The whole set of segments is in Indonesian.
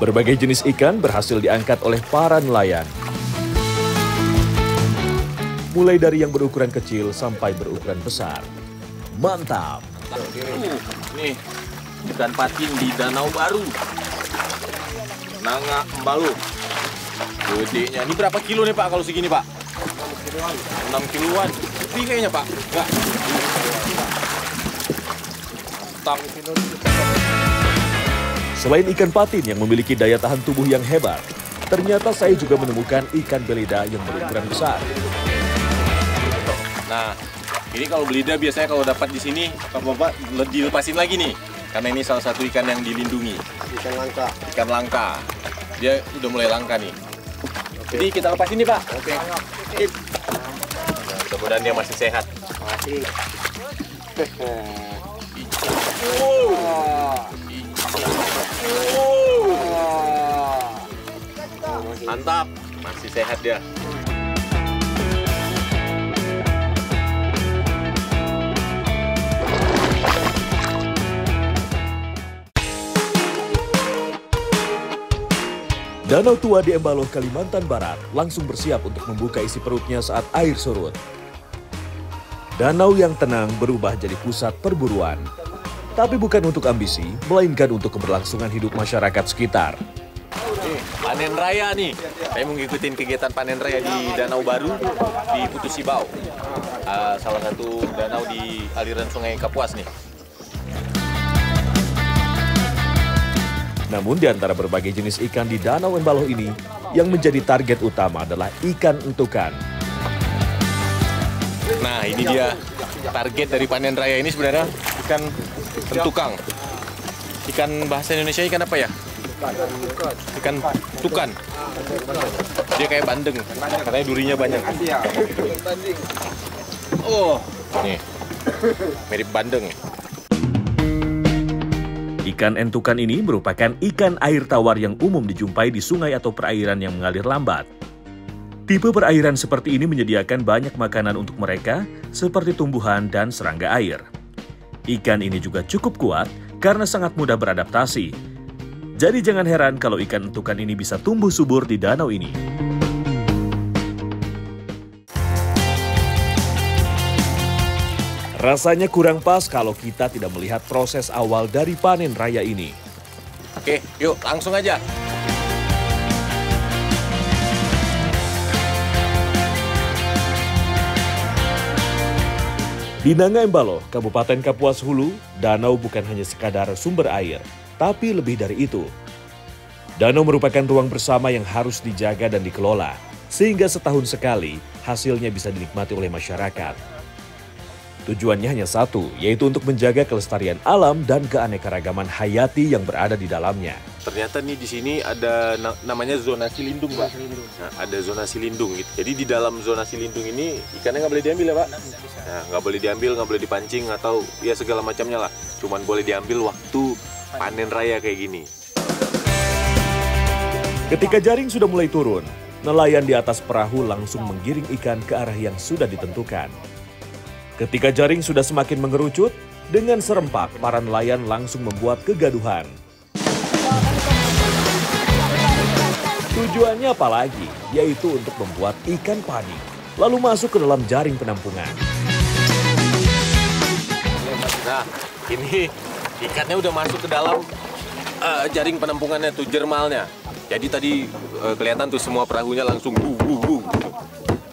Berbagai jenis ikan berhasil diangkat oleh para nelayan. Mulai dari yang berukuran kecil sampai berukuran besar. Mantap! Nih, ikan patin di Danau Baru. Nanga Embaloh. Gedenya. Ini berapa kilo nih Pak kalau segini Pak? 6 kiloan. Lebih kayaknya Pak. Enggak. Mantap. Selain ikan patin yang memiliki daya tahan tubuh yang hebat, ternyata saya juga menemukan ikan belida yang berukuran besar. Nah, ini kalau belida biasanya kalau dapat di sini, Bapak dilepasin lagi nih. Karena ini salah satu ikan yang dilindungi. Ikan langka. Ikan langka. Dia udah mulai langka nih. Jadi kita lepasin nih Pak. Oke. Nah, mudah-mudahan dia masih sehat. Masih. Mantap, masih sehat dia. Danau tua di Embaloh, Kalimantan Barat langsung bersiap untuk membuka isi perutnya saat air surut. Danau yang tenang berubah jadi pusat perburuan. Tapi bukan untuk ambisi, melainkan untuk keberlangsungan hidup masyarakat sekitar. Panen raya nih. Saya mau ngikutin kegiatan panen raya di Danau Baru di Putus Sibau. Salah satu danau di aliran Sungai Kapuas nih. Namun di antara berbagai jenis ikan di Danau Embaloh ini, yang menjadi target utama adalah ikan entukan. Nah, ini dia target dari panen raya ini sebenarnya ikan entukang. Ikan bahasa Indonesia ikan apa ya? Ikan tukan. Dia kayak bandeng, katanya durinya banyak. Oh, nih, mirip bandeng. Ikan entukan ini merupakan ikan air tawar yang umum dijumpai di sungai atau perairan yang mengalir lambat. Tipe perairan seperti ini menyediakan banyak makanan untuk mereka, seperti tumbuhan dan serangga air. Ikan ini juga cukup kuat karena sangat mudah beradaptasi. Jadi jangan heran kalau ikan entukan ini bisa tumbuh subur di danau ini. Rasanya kurang pas kalau kita tidak melihat proses awal dari panen raya ini. Oke, yuk langsung aja. Di Nanga Embaloh, Kabupaten Kapuas Hulu, danau bukan hanya sekadar sumber air, tapi lebih dari itu. Danau merupakan ruang bersama yang harus dijaga dan dikelola, sehingga setahun sekali hasilnya bisa dinikmati oleh masyarakat. Tujuannya hanya satu, yaitu untuk menjaga kelestarian alam dan keanekaragaman hayati yang berada di dalamnya. Ternyata nih di sini ada namanya zonasi lindung, Pak. Nah, ada zonasi lindung gitu. Jadi di dalam zonasi lindung ini ikannya nggak boleh diambil ya, Pak? Nah, nggak boleh diambil, nggak boleh dipancing atau ya segala macamnya lah. Cuman boleh diambil waktu panen raya kayak gini. Ketika jaring sudah mulai turun, nelayan di atas perahu langsung menggiring ikan ke arah yang sudah ditentukan. Ketika jaring sudah semakin mengerucut, dengan serempak para nelayan langsung membuat kegaduhan. Tujuannya apa lagi? Yaitu untuk membuat ikan panik, lalu masuk ke dalam jaring penampungan. Nah, ini ikannya udah masuk ke dalam jaring penampungannya tuh, jermalnya. Jadi tadi kelihatan tuh semua perahunya langsung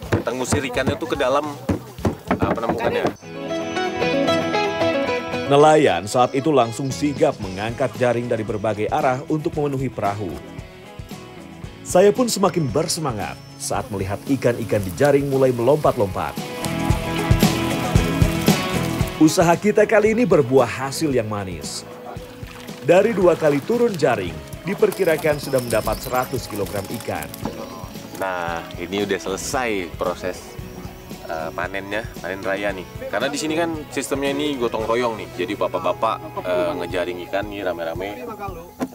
kita ngusir ikannya tuh ke dalam penampungannya. Nelayan saat itu langsung sigap mengangkat jaring dari berbagai arah untuk memenuhi perahu. Saya pun semakin bersemangat saat melihat ikan-ikan di jaring mulai melompat-lompat. Usaha kita kali ini berbuah hasil yang manis. Dari 2 kali turun jaring, diperkirakan sudah mendapat 100 kg ikan. Nah, ini udah selesai proses panennya, panen raya nih. Karena di sini kan sistemnya ini gotong royong nih. Jadi bapak-bapak ngejaring ikan nih rame-rame.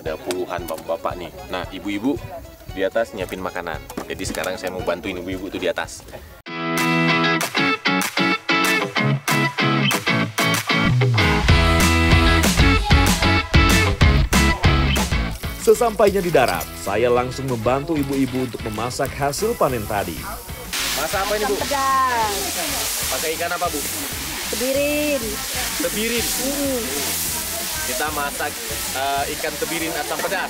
Ada puluhan bapak-bapak nih. Nah, ibu-ibu di atas nyiapin makanan. Jadi sekarang saya mau bantuin ibu-ibu tuh di atas. Sesampainya di darat, saya langsung membantu ibu-ibu untuk memasak hasil panen tadi. Masak apa ini, Bu? Pedas. Pakai ikan apa, Bu? Tebirin. Tebirin. Kita masak ikan tebirin asam pedas.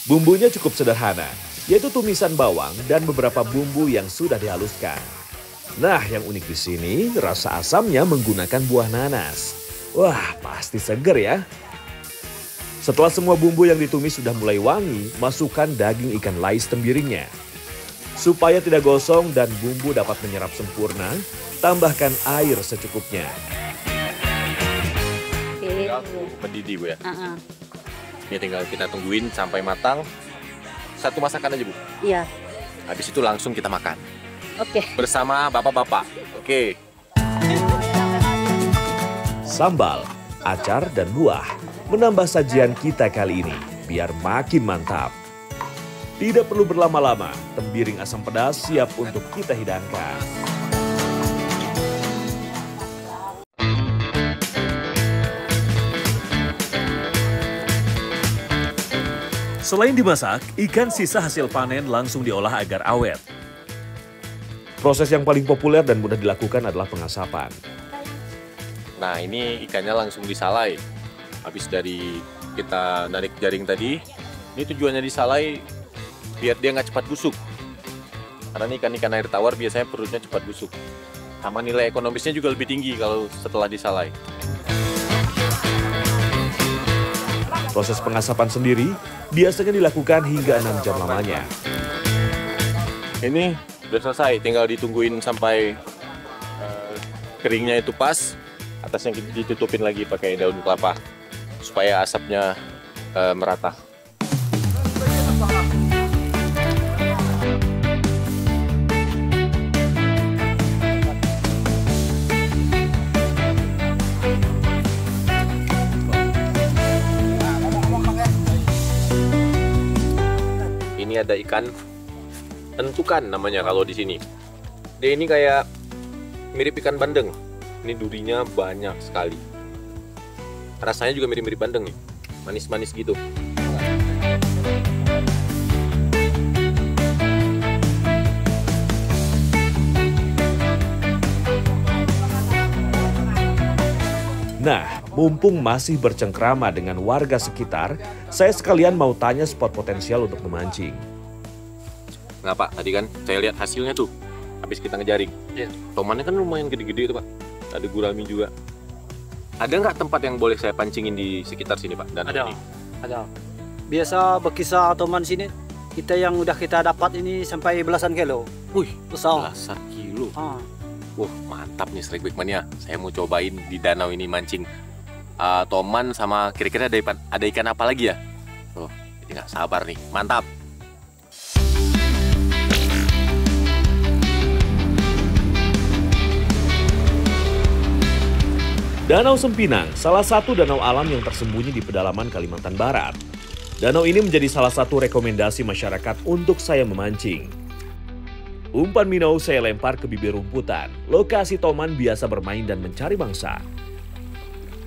Bumbunya cukup sederhana, yaitu tumisan bawang dan beberapa bumbu yang sudah dihaluskan. Nah, yang unik di sini, rasa asamnya menggunakan buah nanas. Wah, pasti seger ya. Setelah semua bumbu yang ditumis sudah mulai wangi, masukkan daging ikan lais tembiringnya. Supaya tidak gosong dan bumbu dapat menyerap sempurna, tambahkan air secukupnya. Tinggal mendidih, Bu ya. Ini tinggal kita tungguin sampai matang. Satu masakan aja, Bu. Iya. Habis itu langsung kita makan. Oke. Bersama bapak-bapak. Oke. Sambal, acar, dan buah menambah sajian kita kali ini biar makin mantap. Tidak perlu berlama-lama, tembiring asam pedas siap untuk kita hidangkan. Selain dimasak, ikan sisa hasil panen langsung diolah agar awet. Proses yang paling populer dan mudah dilakukan adalah pengasapan. Nah, ini ikannya langsung disalai. Habis dari kita narik jaring tadi, ini tujuannya disalai biar dia nggak cepat busuk. Karena ini ikan-ikan air tawar biasanya perutnya cepat busuk. Sama nilai ekonomisnya juga lebih tinggi kalau setelah disalai. Proses pengasapan sendiri biasanya dilakukan hingga 6 jam lamanya. Ini udah selesai, tinggal ditungguin sampai keringnya itu pas. Atasnya ditutupin lagi pakai daun kelapa supaya asapnya merata. Ini ada ikan entukan namanya kalau di sini. Dia ini kayak mirip ikan bandeng. Ini durinya banyak sekali. Rasanya juga mirip-mirip bandeng nih. Manis-manis gitu. Nah, mumpung masih bercengkrama dengan warga sekitar, saya sekalian mau tanya spot potensial untuk memancing. Nah, Pak, tadi kan saya lihat hasilnya tuh. Habis kita ngejaring. Iya. Tomannya kan lumayan gede-gede tuh, Pak. Ada gurami juga. Ada nggak tempat yang boleh saya pancingin di sekitar sini, Pak? Dan Ada. ini? Ada. Biasa berkisar toman sini, kita yang udah kita dapat ini sampai belasan kilo. Wih, Besar. belasan kilo. Ah. Wah, mantap nih Strike Mania. Saya mau cobain di danau ini mancing toman sama kira-kira ada ikan apa lagi ya? Oh, jadi nggak sabar nih. Mantap. Danau Sempinang, salah satu danau alam yang tersembunyi di pedalaman Kalimantan Barat. Danau ini menjadi salah satu rekomendasi masyarakat untuk saya memancing. Umpan minnow saya lempar ke bibir rumputan, lokasi toman biasa bermain dan mencari mangsa.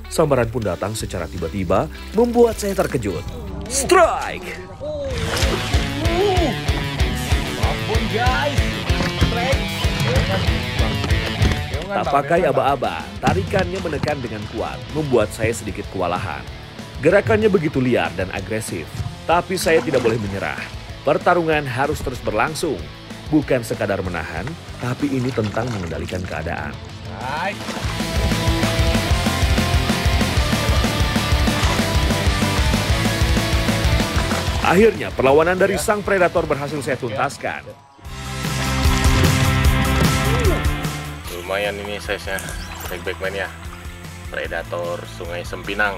Sambaran pun datang secara tiba-tiba, membuat saya terkejut. Strike! Ampun guys, Tak pakai aba-aba, tarikannya menekan dengan kuat, membuat saya sedikit kewalahan. Gerakannya begitu liar dan agresif, tapi saya tidak boleh menyerah. Pertarungan harus terus berlangsung. Bukan sekadar menahan, tapi ini tentang mengendalikan keadaan. Akhirnya, perlawanan dari sang predator berhasil saya tuntaskan. lumayan ini size-nya. Strike Mania, predator Sungai Sempinang.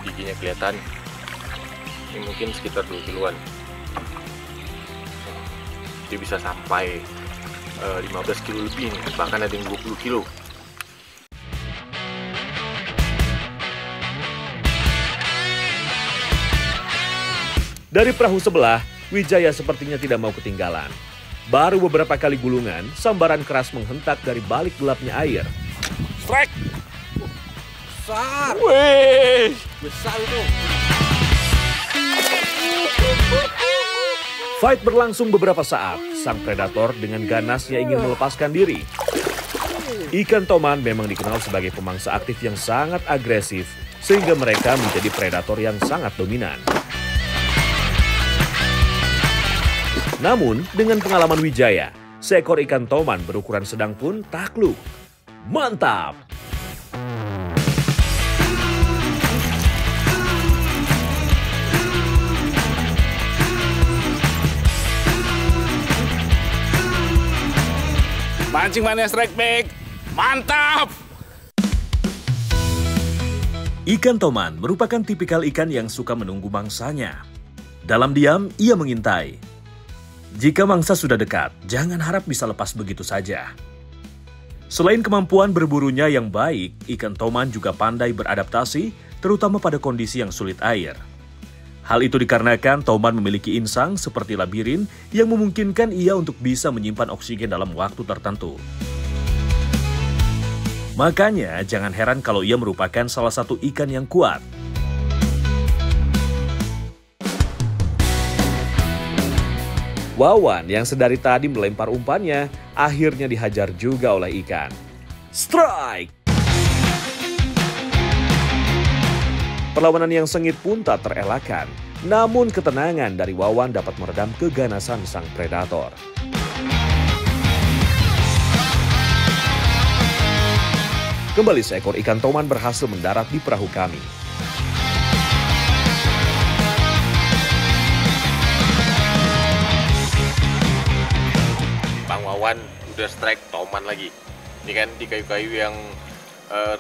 Giginya kelihatan. Ini mungkin sekitar 2 kiloan. Dia bisa sampai 15 kilo lebih nih, bahkan ada yang 20 kilo. Dari perahu sebelah, Wijaya sepertinya tidak mau ketinggalan. Baru beberapa kali gulungan, sambaran keras menghentak dari balik gelapnya air. strike. Besar. Wih. Besar itu. Fight berlangsung beberapa saat. Sang predator dengan ganasnya ingin melepaskan diri. Ikan toman memang dikenal sebagai pemangsa aktif yang sangat agresif, sehingga mereka menjadi predator yang sangat dominan. Namun, dengan pengalaman Wijaya, seekor ikan toman berukuran sedang pun takluk. Mantap! Mancing Mania strike back. Mantap! Ikan toman merupakan tipikal ikan yang suka menunggu mangsanya. Dalam diam, ia mengintai. Jika mangsa sudah dekat, jangan harap bisa lepas begitu saja. Selain kemampuan berburunya yang baik, ikan toman juga pandai beradaptasi, terutama pada kondisi yang sulit air. Hal itu dikarenakan toman memiliki insang seperti labirin yang memungkinkan ia untuk bisa menyimpan oksigen dalam waktu tertentu. Makanya jangan heran kalau ia merupakan salah satu ikan yang kuat. Wawan yang sedari tadi melempar umpannya akhirnya dihajar juga oleh ikan. Strike! Perlawanan yang sengit pun tak terelakkan, namun ketenangan dari Wawan dapat meredam keganasan sang predator. Kembali seekor ikan toman berhasil mendarat di perahu kami. Bang Wawan udah strike toman lagi. Ini kan di kayu-kayu yang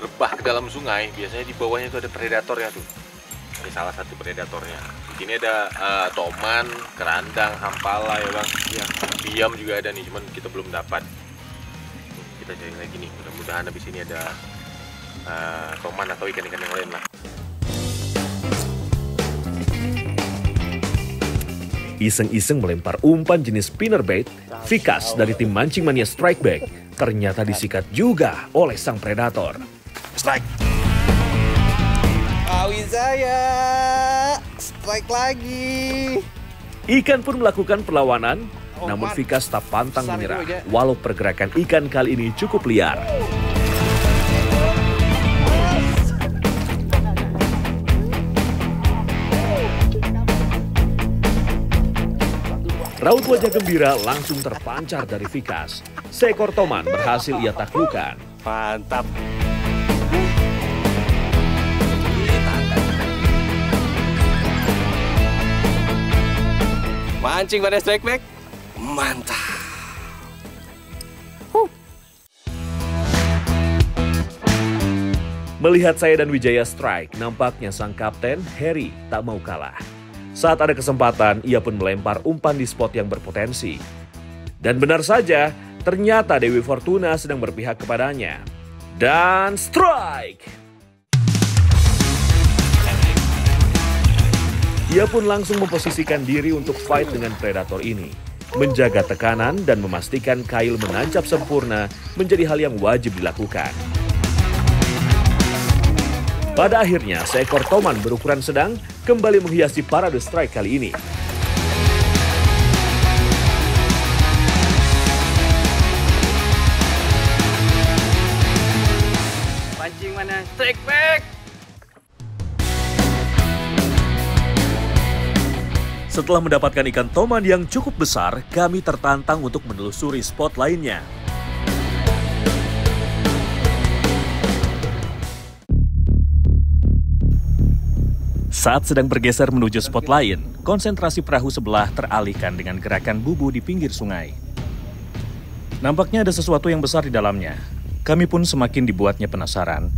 rebah ke dalam sungai, biasanya di bawahnya itu ada predatornya tuh. Ini salah satu predatornya. Di sini ada toman, kerandang, hampala ya bang. Ya, biam juga ada nih, cuman kita belum dapat. Kita cari lagi nih, mudah-mudahan habis ini ada toman atau ikan-ikan yang lain lah. Iseng-iseng melempar umpan jenis spinnerbait, Vikas dari tim Mancing Mania Strike Back ternyata disikat juga oleh sang predator. Strike! Wijaya, strike lagi. Ikan pun melakukan perlawanan, namun Vikas tak pantang menyerah, walau pergerakan ikan kali ini cukup liar. Raut wajah gembira langsung terpancar dari Vikas. Seekor toman berhasil ia taklukkan. Mantap! Mancing pada strike back. Mantap. Melihat saya dan Wijaya strike, nampaknya sang kapten, Harry, tak mau kalah. Saat ada kesempatan, ia pun melempar umpan di spot yang berpotensi. Dan benar saja, ternyata Dewi Fortuna sedang berpihak kepadanya. Dan strike! Ia pun langsung memposisikan diri untuk fight dengan predator ini. Menjaga tekanan dan memastikan kail menancap sempurna menjadi hal yang wajib dilakukan. Pada akhirnya, seekor toman berukuran sedang kembali menghiasi parade strike kali ini. Mancing Mania strike back. Setelah mendapatkan ikan toman yang cukup besar, kami tertantang untuk menelusuri spot lainnya. Saat sedang bergeser menuju spot lain, konsentrasi perahu sebelah teralihkan dengan gerakan bubu di pinggir sungai. Nampaknya ada sesuatu yang besar di dalamnya. Kami pun semakin dibuatnya penasaran.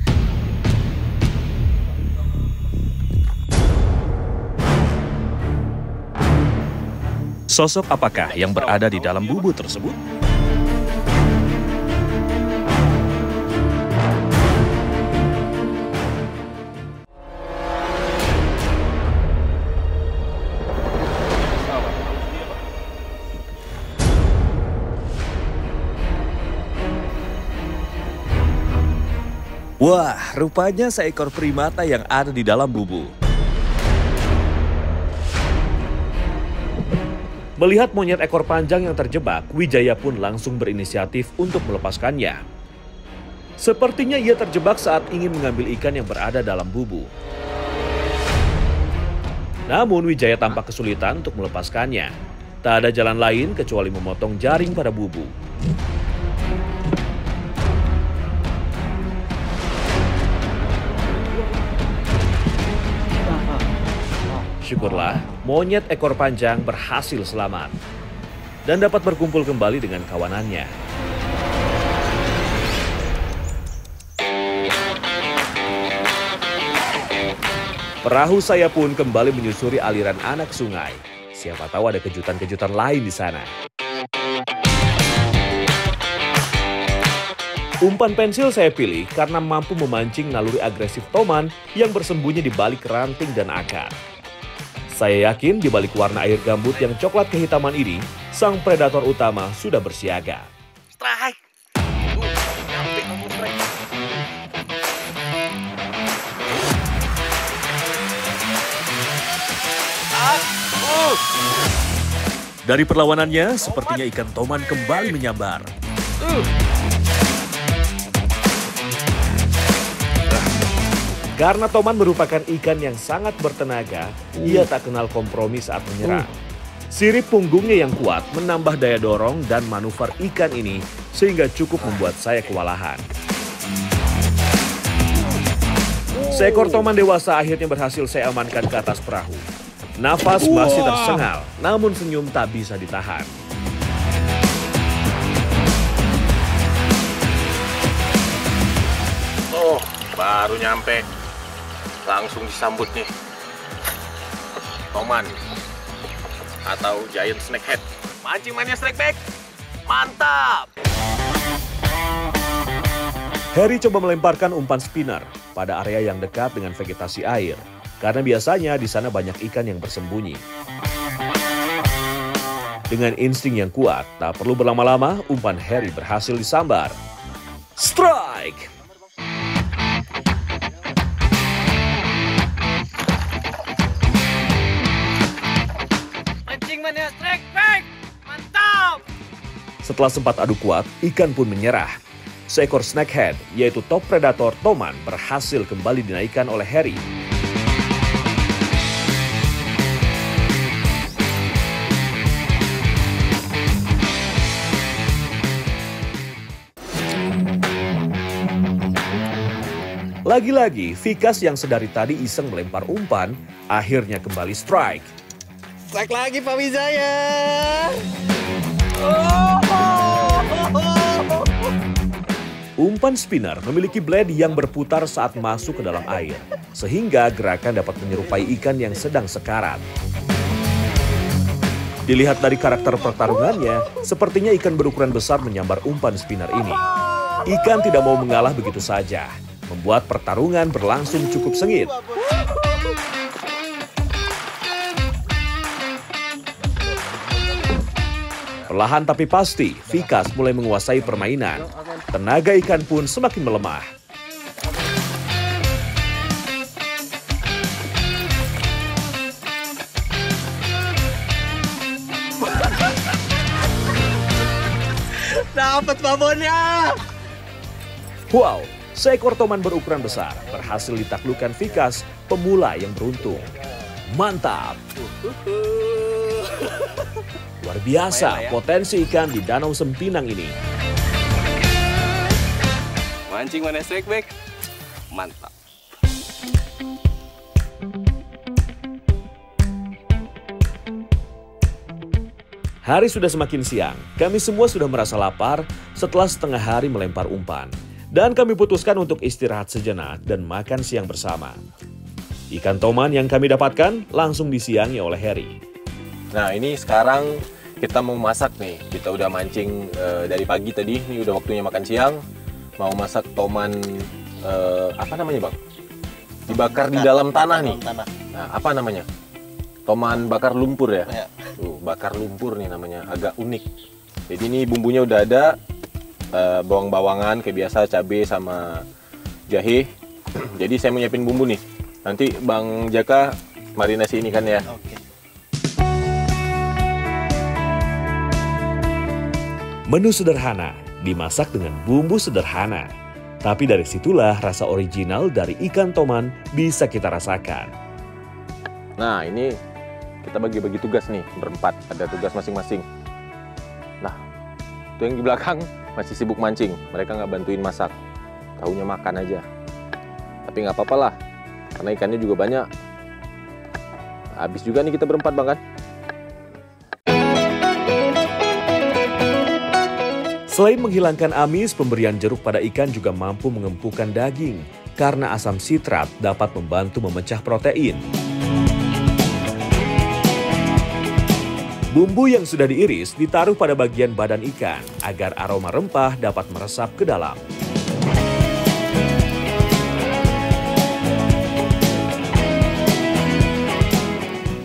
Sosok apakah yang berada di dalam bubu tersebut? Wah, rupanya seekor primata yang ada di dalam bubu. Melihat monyet ekor panjang yang terjebak, Wijaya pun langsung berinisiatif untuk melepaskannya. Sepertinya ia terjebak saat ingin mengambil ikan yang berada dalam bubu. Namun Wijaya tampak kesulitan untuk melepaskannya. Tak ada jalan lain kecuali memotong jaring pada bubu. Syukurlah, monyet ekor panjang berhasil selamat dan dapat berkumpul kembali dengan kawanannya. Perahu saya pun kembali menyusuri aliran anak sungai. Siapa tahu ada kejutan-kejutan lain di sana. Umpan pensil saya pilih karena mampu memancing naluri agresif toman yang bersembunyi di balik ranting dan akar. Saya yakin di balik warna air gambut yang coklat kehitaman ini, sang predator utama sudah bersiaga. Strike. Nyampe kamu strike. Dari perlawanannya, sepertinya ikan toman kembali menyambar. Karena toman merupakan ikan yang sangat bertenaga, ia tak kenal kompromi saat menyerang. Sirip punggungnya yang kuat menambah daya dorong dan manuver ikan ini sehingga cukup membuat saya kewalahan. Seekor toman dewasa akhirnya berhasil saya amankan ke atas perahu. Nafas masih tersengal, namun senyum tak bisa ditahan. Oh, baru nyampe. Langsung disambut nih. Toman. Atau giant snakehead. Mancing Mania strike back. Mantap! Harry coba melemparkan umpan spinner pada area yang dekat dengan vegetasi air. Karena biasanya di sana banyak ikan yang bersembunyi. Dengan insting yang kuat, tak perlu berlama-lama, umpan Harry berhasil disambar. Strike! Mancing Mania strike back. Mantap. Setelah sempat adu kuat, ikan pun menyerah. Seekor snakehead, yaitu top predator toman, berhasil kembali dinaikkan oleh Harry. Lagi-lagi, Vikas yang sedari tadi iseng melempar umpan, akhirnya kembali strike. Strike lagi Pak Wijaya. Umpan spinner memiliki blade yang berputar saat masuk ke dalam air, sehingga gerakan dapat menyerupai ikan yang sedang sekarat. Dilihat dari karakter pertarungannya, sepertinya ikan berukuran besar menyambar umpan spinner ini. Ikan tidak mau mengalah begitu saja, membuat pertarungan berlangsung cukup sengit. Perlahan tapi pasti, Vikas mulai menguasai permainan. Tenaga ikan pun semakin melemah. Dapat babonnya. Wow, seekor toman berukuran besar berhasil ditaklukkan Vikas, pemula yang beruntung. Mantap! Luar biasa potensi ikan di Danau Sempinang ini. Mancing Mania strike back. Mantap. Hari sudah semakin siang, kami semua sudah merasa lapar setelah setengah hari melempar umpan. Dan kami putuskan untuk istirahat sejenak dan makan siang bersama. Ikan toman yang kami dapatkan langsung disiangi oleh Harry. Nah, ini sekarang kita mau masak nih. Kita udah mancing dari pagi tadi, ini udah waktunya makan siang. Mau masak toman, apa namanya Bang? Dibakar di dalam tanah nih. Nah, apa namanya? Toman bakar lumpur ya? Bakar lumpur nih namanya, agak unik. Jadi ini bumbunya udah ada, bawang-bawangan kayak biasa, cabai sama jahe. Jadi saya mau nyiapin bumbu nih. Nanti Bang Jaka marinasi ini kan ya. Oke. Menu sederhana, dimasak dengan bumbu sederhana. Tapi dari situlah rasa original dari ikan toman bisa kita rasakan. Nah, ini kita bagi-bagi tugas nih, berempat. Ada tugas masing-masing. Nah, itu yang di belakang masih sibuk mancing. Mereka nggak bantuin masak. Taunya makan aja. Tapi nggak apa-apa lah, karena ikannya juga banyak. Habis juga nih kita berempat, Bang, kan? Selain menghilangkan amis, pemberian jeruk pada ikan juga mampu mengempukkan daging karena asam sitrat dapat membantu memecah protein. Bumbu yang sudah diiris ditaruh pada bagian badan ikan agar aroma rempah dapat meresap ke dalam.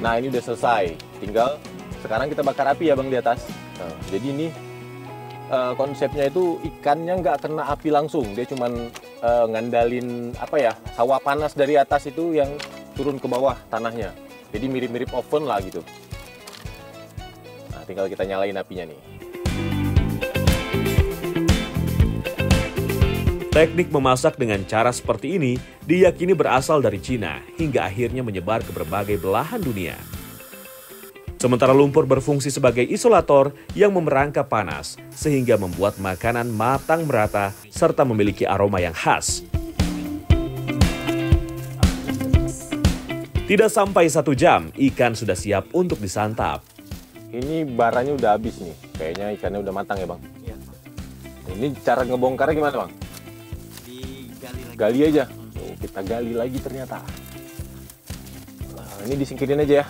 Nah, ini udah selesai. Tinggal sekarang kita bakar api ya, Bang, di atas. Nah, jadi ini konsepnya itu ikannya nggak kena api langsung. Dia cuman ngandalin apa ya, hawa panas dari atas itu yang turun ke bawah tanahnya. Jadi mirip-mirip oven lah gitu. Nah, tinggal kita nyalain apinya nih. Teknik memasak dengan cara seperti ini diyakini berasal dari Cina hingga akhirnya menyebar ke berbagai belahan dunia. Sementara lumpur berfungsi sebagai isolator yang memerangkap panas sehingga membuat makanan matang merata serta memiliki aroma yang khas. Tidak sampai 1 jam, ikan sudah siap untuk disantap. Ini baranya udah habis nih. Kayaknya ikannya udah matang ya, Bang? Iya. Ini cara ngebongkarnya gimana, Bang? Digali lagi. Gali aja. Oh, kita gali lagi ternyata. Nah, ini disingkirin aja ya.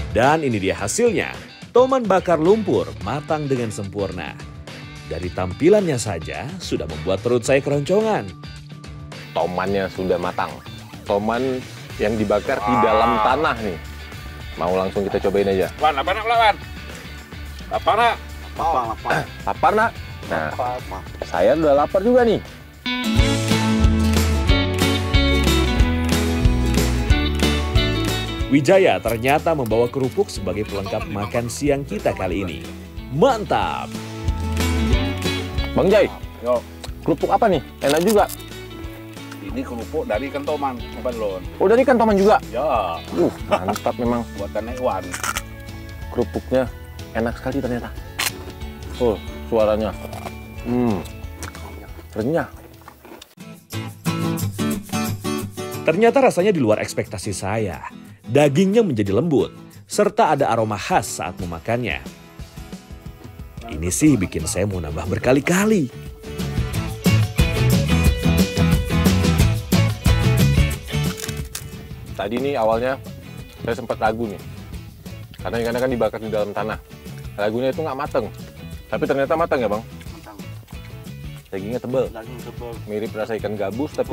Dan ini dia hasilnya. Toman bakar lumpur matang dengan sempurna. Dari tampilannya saja sudah membuat perut saya keroncongan. Tomannya sudah matang. Toman yang dibakar di dalam tanah nih. Mau langsung kita cobain aja. Wan, apa nak lawan? Apa nak? Lapar. Lapar, Nak? Nah, saya udah lapar juga nih. Wijaya ternyata membawa kerupuk sebagai pelengkap makan siang kita kali ini. Mantap! Bang Jai, Yo, kerupuk apa nih? Enak juga. ini kerupuk dari ikan toman, Embaloh. Oh, dari ikan toman juga? Ya, Mantap memang. buatan Wan. Kerupuknya enak sekali ternyata. Oh, suaranya. Renyah. Ternyata rasanya di luar ekspektasi saya. Dagingnya menjadi lembut, serta ada aroma khas saat memakannya. Ini sih bikin saya mau nambah berkali-kali. Tadi nih awalnya saya sempat ragu nih. Karena ikannya kan dibakar di dalam tanah. Ragunya itu nggak mateng. Tapi ternyata matang ya, Bang? Matang. Dagingnya tebal. Daging tebal. Mirip rasa ikan gabus tapi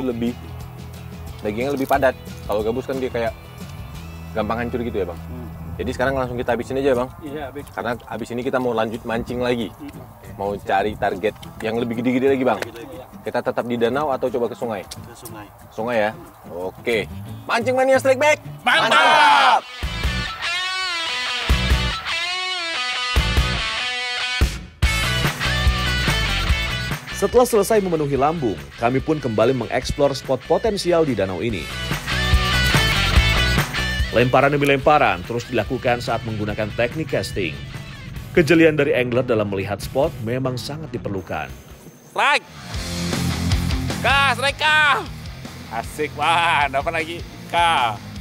dagingnya lebih padat. Kalau gabus kan dia kayak gampang hancur gitu ya, Bang. Jadi sekarang langsung kita habisin aja, Bang. Iya, habis. Karena habis ini kita mau lanjut mancing lagi. Mau cari target yang lebih gede-gede lagi, Bang. Kita tetap di danau atau coba ke sungai? Ke sungai. Sungai ya? Oke. Mancing Mania strike back. Mantap! Setelah selesai memenuhi lambung, kami pun kembali mengeksplor spot potensial di danau ini. Lemparan demi lemparan terus dilakukan saat menggunakan teknik casting. Kejelian dari angler dalam melihat spot memang sangat diperlukan. Strike! Strike kah! Asik, Wan. Apa lagi?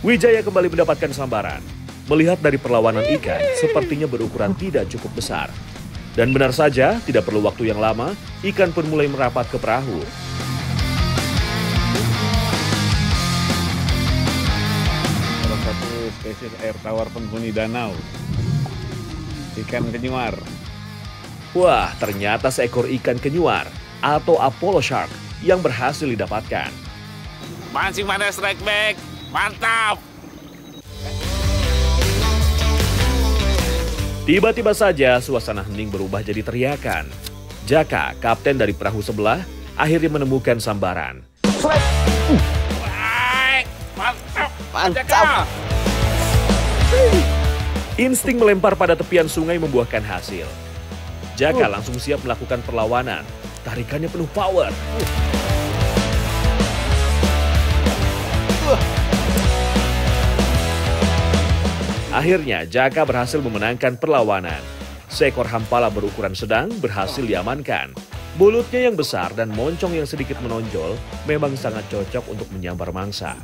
Wijaya kembali mendapatkan sambaran. Melihat dari perlawanan ikan, sepertinya berukuran tidak cukup besar. Dan benar saja, tidak perlu waktu yang lama, ikan pun mulai merapat ke perahu. Salah satu spesies air tawar penghuni danau. Ikan kenyuar. Wah, ternyata seekor ikan kenyuar atau Apollo shark yang berhasil didapatkan. Mancing Mania strike back. Mantap! Tiba-tiba saja suasana hening berubah jadi teriakan. Jaka, kapten dari perahu sebelah, akhirnya menemukan sambaran. Mantap. Insting melempar pada tepian sungai membuahkan hasil. Jaka langsung siap melakukan perlawanan. Tarikannya penuh power. Akhirnya Jaka berhasil memenangkan perlawanan. Seekor hampala berukuran sedang berhasil diamankan. Mulutnya yang besar dan moncong yang sedikit menonjol memang sangat cocok untuk menyambar mangsa.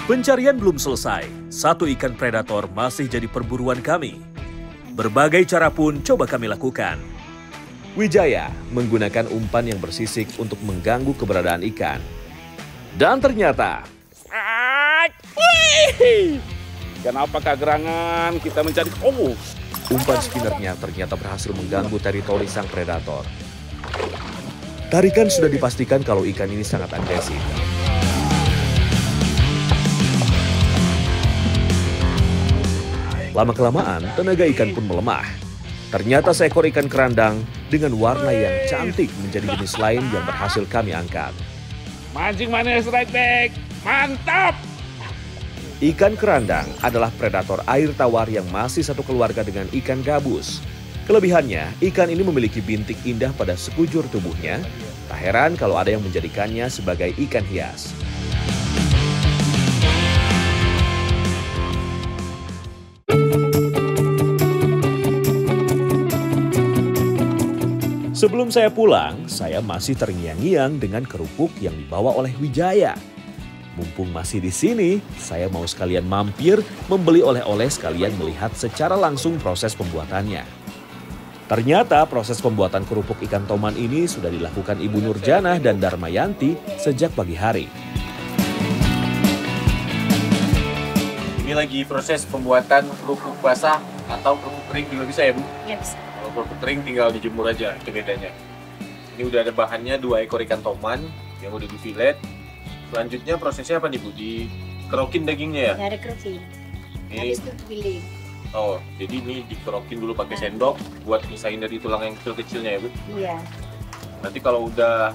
Pencarian belum selesai. Satu ikan predator masih jadi perburuan kami. Berbagai cara pun coba kami lakukan. Wijaya menggunakan umpan yang bersisik untuk mengganggu keberadaan ikan. Dan ternyata... Kenapa kegerangan kita mencari umpan spinnernya ternyata berhasil mengganggu teritori sang predator. Tarikan sudah dipastikan kalau ikan ini sangat agresif. Lama-kelamaan, tenaga ikan pun melemah. Ternyata seekor ikan kerandang dengan warna yang cantik menjadi jenis lain yang berhasil kami angkat. Mancing Mania strike back. Mantap! Ikan kerandang adalah predator air tawar yang masih satu keluarga dengan ikan gabus. Kelebihannya, ikan ini memiliki bintik indah pada sekujur tubuhnya. Tak heran kalau ada yang menjadikannya sebagai ikan hias. Sebelum saya pulang, saya masih terngiang-ngiang dengan kerupuk yang dibawa oleh Wijaya. Mumpung masih di sini, saya mau sekalian mampir membeli oleh-oleh sekalian melihat secara langsung proses pembuatannya. Ternyata proses pembuatan kerupuk ikan toman ini sudah dilakukan Ibu Nurjanah dan Darmayanti sejak pagi hari. Ini lagi proses pembuatan kerupuk basah atau kerupuk kering juga bisa ya Bu? Ya bisa. Kalau kerupuk kering tinggal dijemur aja, itu bedanya. Ini udah ada bahannya 2 ekor ikan toman yang udah di filet. Selanjutnya prosesnya apa nih Bu? Dikerokin dagingnya ya? Ya ada kerokin. Ini, Habis itu giling. oh, jadi ini dikerokin dulu pakai sendok buat misahin dari tulang yang kecil-kecilnya ya Bu? Iya. Nanti kalau udah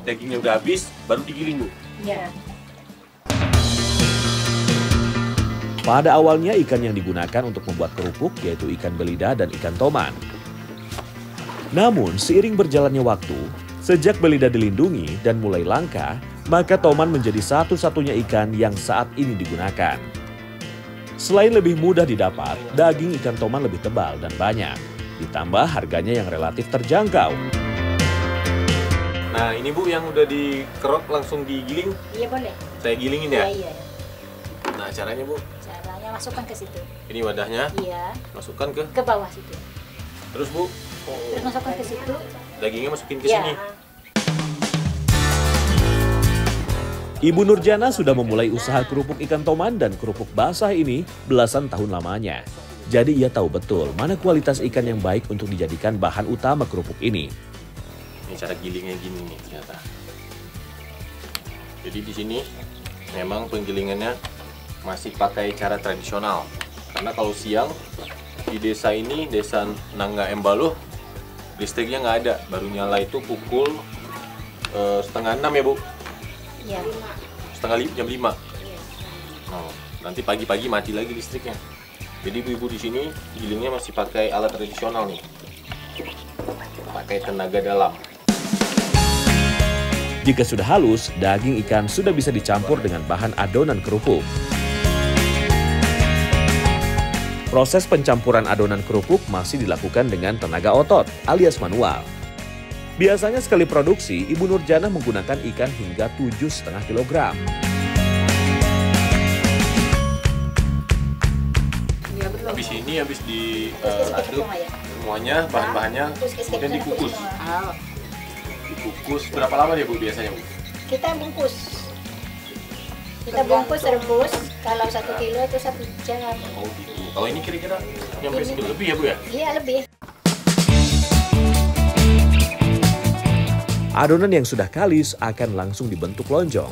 dagingnya udah habis, baru digiling Bu? Iya. Pada awalnya ikan yang digunakan untuk membuat kerupuk yaitu ikan belida dan ikan toman. Namun seiring berjalannya waktu, sejak belida dilindungi dan mulai langka, maka toman menjadi satu-satunya ikan yang saat ini digunakan. Selain lebih mudah didapat, daging ikan toman lebih tebal dan banyak. Ditambah harganya yang relatif terjangkau. Nah ini Bu yang udah dikerok langsung digiling, Iya boleh. saya gilingin ya? Iya. Nah caranya Bu, Caranya masukkan ke situ. ini wadahnya, Iya. masukkan ke, Ke bawah situ. terus Bu, Terus masukkan ke situ. dagingnya masukin ke Iya. sini. Ibu Nurjanah sudah memulai usaha kerupuk ikan toman dan kerupuk basah ini belasan tahun lamanya. Jadi ia tahu betul mana kualitas ikan yang baik untuk dijadikan bahan utama kerupuk ini. Ini cara gilingnya gini nih ternyata. Jadi di sini memang penggilingannya masih pakai cara tradisional. Karena kalau siang di desa ini, desa Nangga Embaloh, listriknya nggak ada. Baru nyala itu pukul 5:30 ya Bu? Iya. Jam 5. Oh, nanti pagi-pagi mati lagi listriknya. Jadi ibu-ibu di sini gilingnya masih pakai alat tradisional nih. Pakai tenaga dalam. Jika sudah halus, daging ikan sudah bisa dicampur dengan bahan adonan kerupuk. Proses pencampuran adonan kerupuk masih dilakukan dengan tenaga otot alias manual. Biasanya sekali produksi, Ibu Nurjanah menggunakan ikan hingga 7,5 kg. Iya betul. Habis ini habis diaduk semuanya bahan-bahannya kemudian dikukus. Oh. Dikukus berapa lama ya Bu biasanya Bu? Kita bungkus. Kita bungkus rebus. Kalau 1 kilo itu 1 jam. Oh gitu. Kalau ini kira-kira nyampe sekilo lebih ya Bu ya? Iya lebih. Adonan yang sudah kalis akan langsung dibentuk lonjong.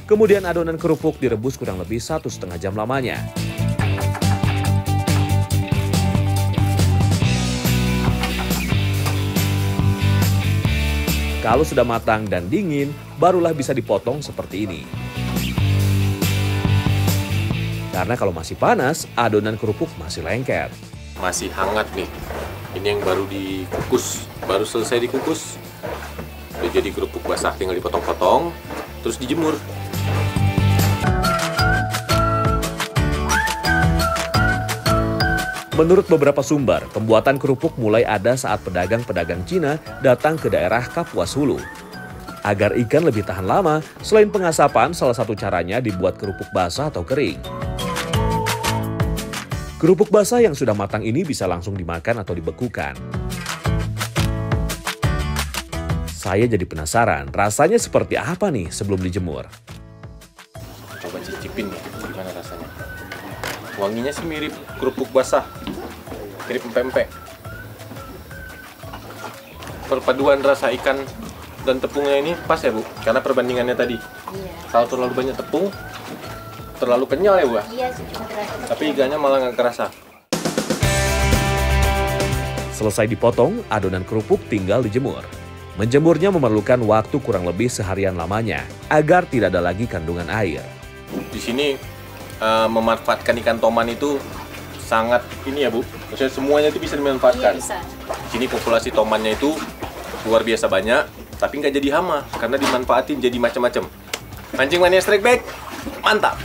Kemudian adonan kerupuk direbus kurang lebih 1,5 jam lamanya. Kalau sudah matang dan dingin, barulah bisa dipotong seperti ini. Karena kalau masih panas, adonan kerupuk masih lengket. Masih hangat nih. Ini yang baru dikukus, baru selesai dikukus. Udah jadi kerupuk basah, tinggal dipotong-potong, terus dijemur. Menurut beberapa sumber, pembuatan kerupuk mulai ada saat pedagang-pedagang Cina datang ke daerah Kapuas Hulu. Agar ikan lebih tahan lama, selain pengasapan, salah satu caranya dibuat kerupuk basah atau kering. Kerupuk basah yang sudah matang ini bisa langsung dimakan atau dibekukan. Saya jadi penasaran, rasanya seperti apa nih sebelum dijemur? Coba cicipin nih, gimana rasanya. Wanginya sih mirip kerupuk basah, mirip pempek. Perpaduan rasa ikan dan tepungnya ini pas ya Bu, karena perbandingannya tadi. Iya. Kalau terlalu banyak tepung, terlalu kenyal ya Bu. Iya, cuma terasa. Tapi ikannya malah nggak kerasa. Selesai dipotong, adonan kerupuk tinggal dijemur. Menjemurnya memerlukan waktu kurang lebih seharian lamanya, agar tidak ada lagi kandungan air. Di sini memanfaatkan ikan toman itu sangat ini ya Bu. Maksudnya semuanya itu bisa dimanfaatkan. Iya, bisa. Di sini populasi tomannya itu luar biasa banyak, tapi nggak jadi hama karena dimanfaatin jadi macam-macam. Mancing Mania Strike Back, mantap!